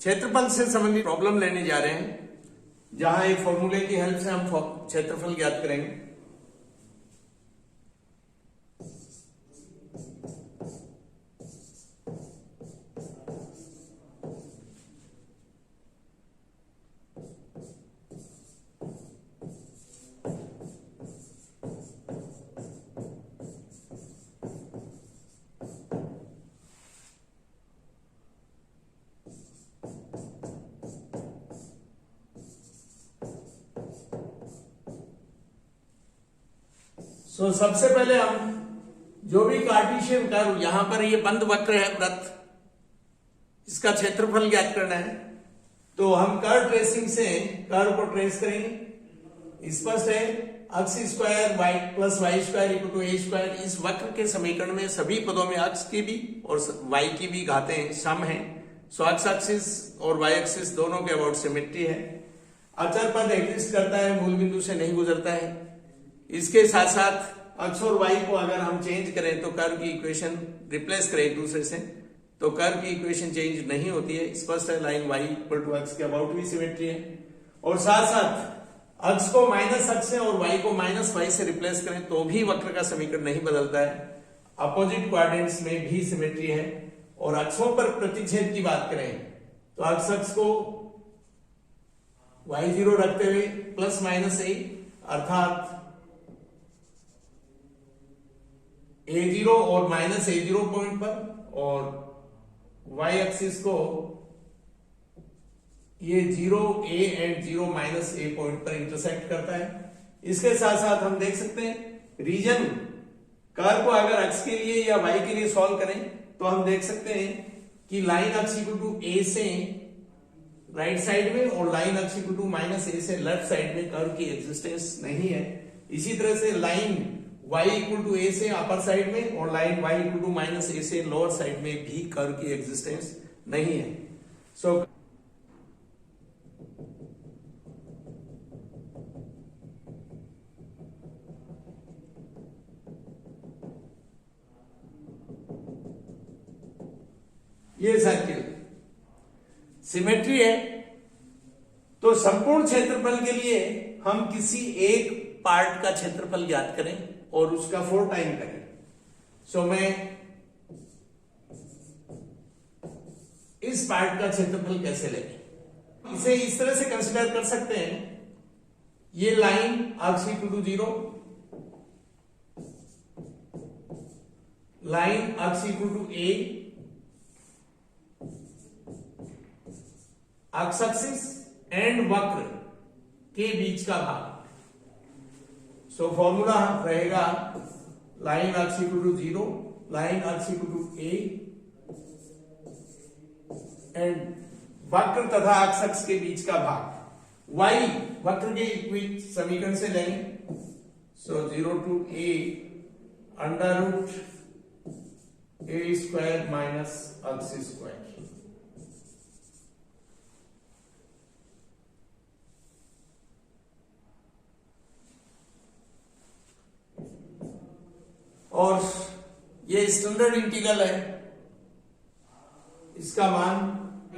क्षेत्रफल से संबंधित प्रॉब्लम लेने जा रहे हैं, जहां एक फॉर्मूले की हेल्प से हम क्षेत्रफल ज्ञात करेंगे। सबसे पहले हम जो भी कार्टेशियन कर्व, यहां पर ये बंद वक्र है वृत्त, इसका क्षेत्रफल ज्ञात करना है। तो हम कर्व ट्रेसिंग से कर्व को ट्रेस करेंगे। स्पष्ट है, x square y plus y square equal to a square. इस वक्र के समीकरण में सभी पदों में अक्स की भी और वाई की भी घातें सम है। सो अक्स एक्सिस और वाई एक्सिस दोनों के अबाउट सिमेट्री है। अचर पद एग्जिस्ट करता है, मूल बिंदु से नहीं गुजरता है। इसके साथ साथ अक्स और वाई को अगर हम चेंज करें तो कर्व की इक्वेशन रिप्लेस करें एक दूसरे से, तो कर्व की इक्वेशन चेंज नहीं होती है। स्पष्ट है, लाइन वाई इक्वल टू अक्स के अबाउट भी सिमेट्री है। और साथ साथ अक्स को माइनस अक्स से और वाई को माइनस वाई से रिप्लेस करें तो भी वक्र का समीकरण नहीं बदलता है। अपोजिट क्वाड्रेंट्स में भी सिमेट्री है। और अक्षों पर प्रतिच्छेद की बात करें तो अक्स अक्स को y0 रखते हुए प्लस माइनस ए, अर्थात a0 और माइनस a0 पॉइंट पर, और y एक्सिस को ये 0 a and 0 minus a point पर इंटरसेक्ट करता है। इसके साथ साथ हम देख सकते हैं रीजन कर्व को अगर x के लिए या y के लिए सॉल्व करें तो हम देख सकते हैं कि line x equal to a से राइट साइड में और line x equal to minus a से लेफ्ट साइड में कर्व की एग्जिस्टेंस नहीं है। इसी तरह से line y equal to a से अपर साइड में और line y equal to minus a से लोअर साइड में भी कर्व की एग्जिस्टेंस नहीं है। सो ये सर्किल सिमेट्री है। तो संपूर्ण क्षेत्रफल के लिए हम किसी एक पार्ट का क्षेत्रफल ज्ञात करें और उसका 4 टाइम करें। सो मैं इस पार्ट का क्षेत्रफल कैसे लें, इसे इस तरह से कंसीडर कर सकते हैं। ये line x equal to 0, line x equal to a, x axis and वक्र के बीच का भाग। सो फॉर्मूला रहेगा line x equal to 0, line x equal to a and वक्र तथा अक्स एक्सिस के बीच का भाग y वक्र के इक्विवेलेंट समीकरण से लेंगे। So 0 to a under root a square minus x square. और ये स्टैंडर्ड इंटीग्रल है, इसका मान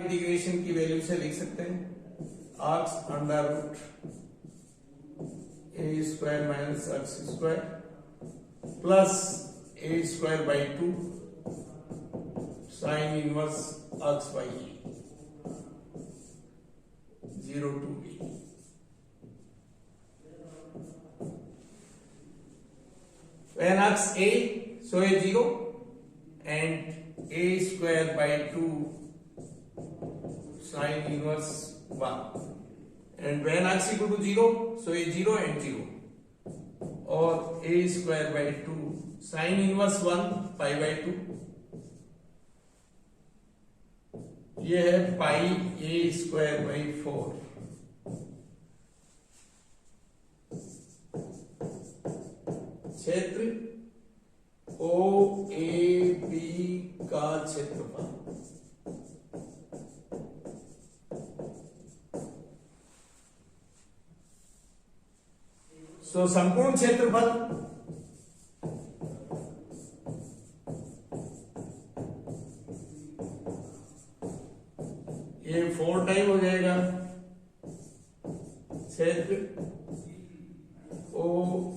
इंटीग्रेशन की वैल्यू से लिख सकते हैं x under root a square minus x square plus a square by 2 sine inverse x by a 0 to b। When x a, so a 0 and a square by 2 sin inverse 1, and when x equal to 0, so a 0 and 0 or a square by 2 sin inverse 1 pi by 2। ये है पाई a square by 4। क्षेत्र ओ A B का क्षेत्रफल। सो संपूर्ण क्षेत्रफल ये 4 time हो जाएगा क्षेत्र ओ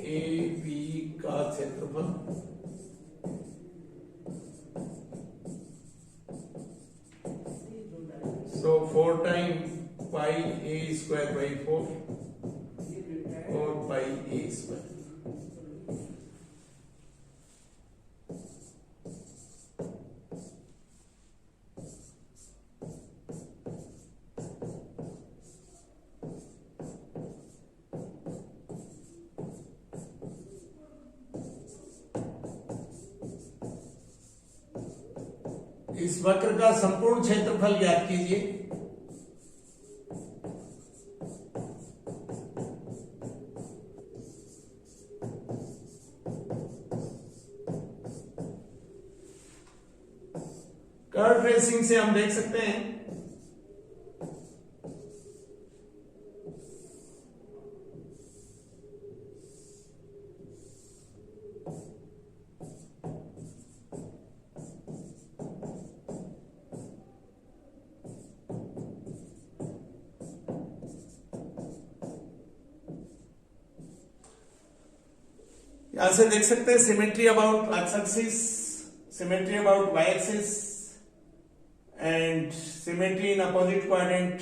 ए बी का क्षेत्रफल, सो 4 time pi A square by 4 और पाई ए स्क्वायर। इस वक्र का संपूर्ण क्षेत्रफल ज्ञात कीजिए। कर्व ट्रेसिंग से हम देख सकते हैं यहां से देख सकते हैं symmetry about x axis, symmetry about y axis and symmetry in opposite quadrant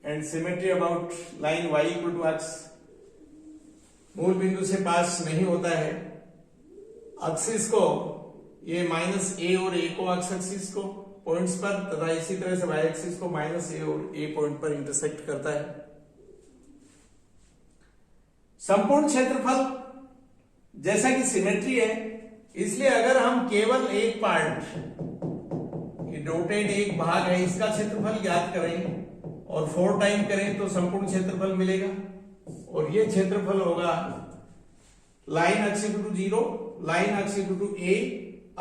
and symmetry about line y equal to x। मूल बिंदु से पास नहीं होता है। एक्सिस को ये माइनस ए और ए को एक्स एक्सिस को पॉइंट्स पर तथा इसी तरह से वाई एक्सिस को माइनस ए और ए पॉइंट पर इंटरसेक्ट करता है। संपूर्ण क्षेत्रफल जैसा कि सिमेट्री है, इसलिए अगर हम केवल एक पार्ट, डॉटेड एक भाग है, इसका क्षेत्रफल ज्ञात करें और 4 टाइम करें तो संपूर्ण क्षेत्रफल मिलेगा। और ये क्षेत्रफल होगा line x equal to 0, line x equal to a,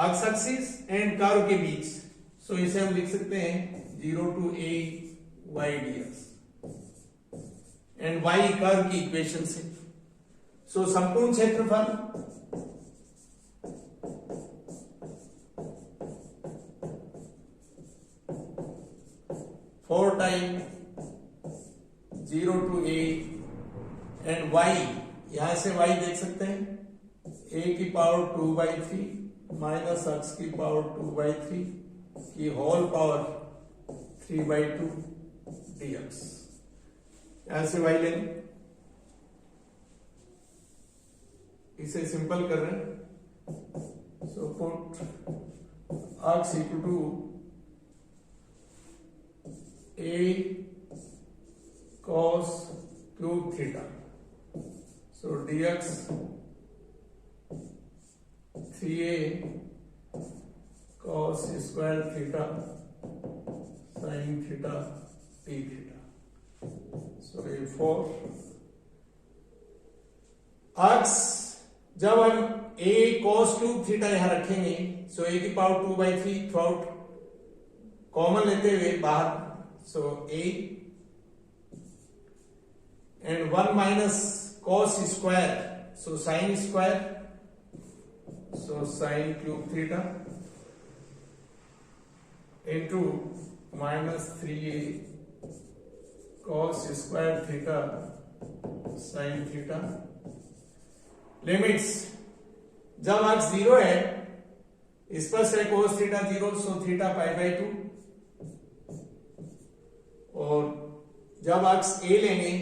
x axis and curve के बीच। सो इसे हम लिख सकते हैं 0 to a y d x and y curve की इक्वेशन से। सो संपूर्ण क्षेत्रफल four time 0 to a and y, यहां से y देख सकते हैं a की पावर 2/3 माइनस x की पावर 2/3 की होल पावर 3/2 dx। यहां से y लेंगे, इसे सिंपल कर रहे हैं। सो पुट x इक्वल to a cos cube theta, so dx 3a cos square theta sin theta d theta, so a 4 x जब हम a cos cube theta यहां रखेंगे, so a की पावर 2/3 थ्रू आउट कॉमन लेते हुए बाहर, so a and 1 minus cos square, so sin square, so sin cube theta into minus 3a cos square theta sin theta। Limits जब x 0 है, इस पर से cos theta 0, so theta π/2, और जब x a लेंगे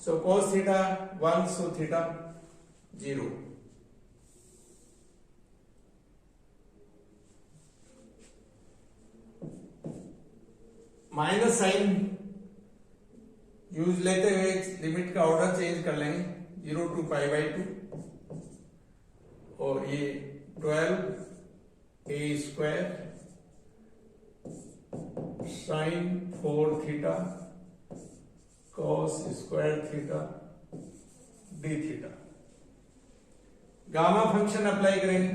so cos theta 1, so theta 0। Minus sine use लेते हुए लिमिट का ऑर्डर चेंज कर लेंगे 0 टू π/2, और ये 12a square sine 4 theta cos square theta d theta. Gamma function apply करेंगे,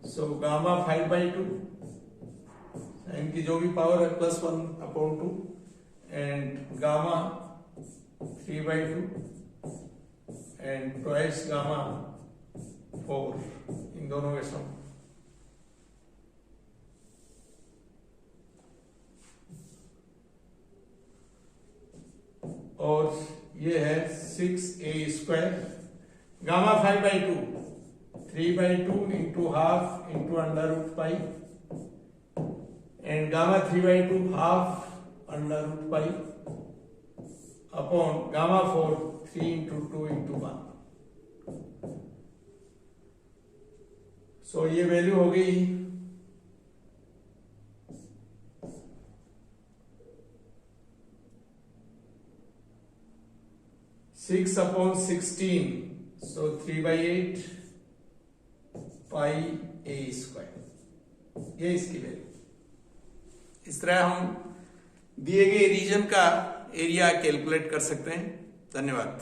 सो गामा 5/2, साइन की जो भी पावर है +1/2 and gamma 3/2 and twice gamma 4, इन दोनों के सम। और ये है 6a², gamma 5/2, 3/2 into half into √π, and gamma 3/2 half √π upon gamma 4 3 into 2 into 1. So ये वैल्यू हो गई 6/16, so 3/8 πa², ये इसकी वैल्यू। इस तरह हम दिए गए रीजन का एरिया कैलकुलेट कर सकते हैं। धन्यवाद।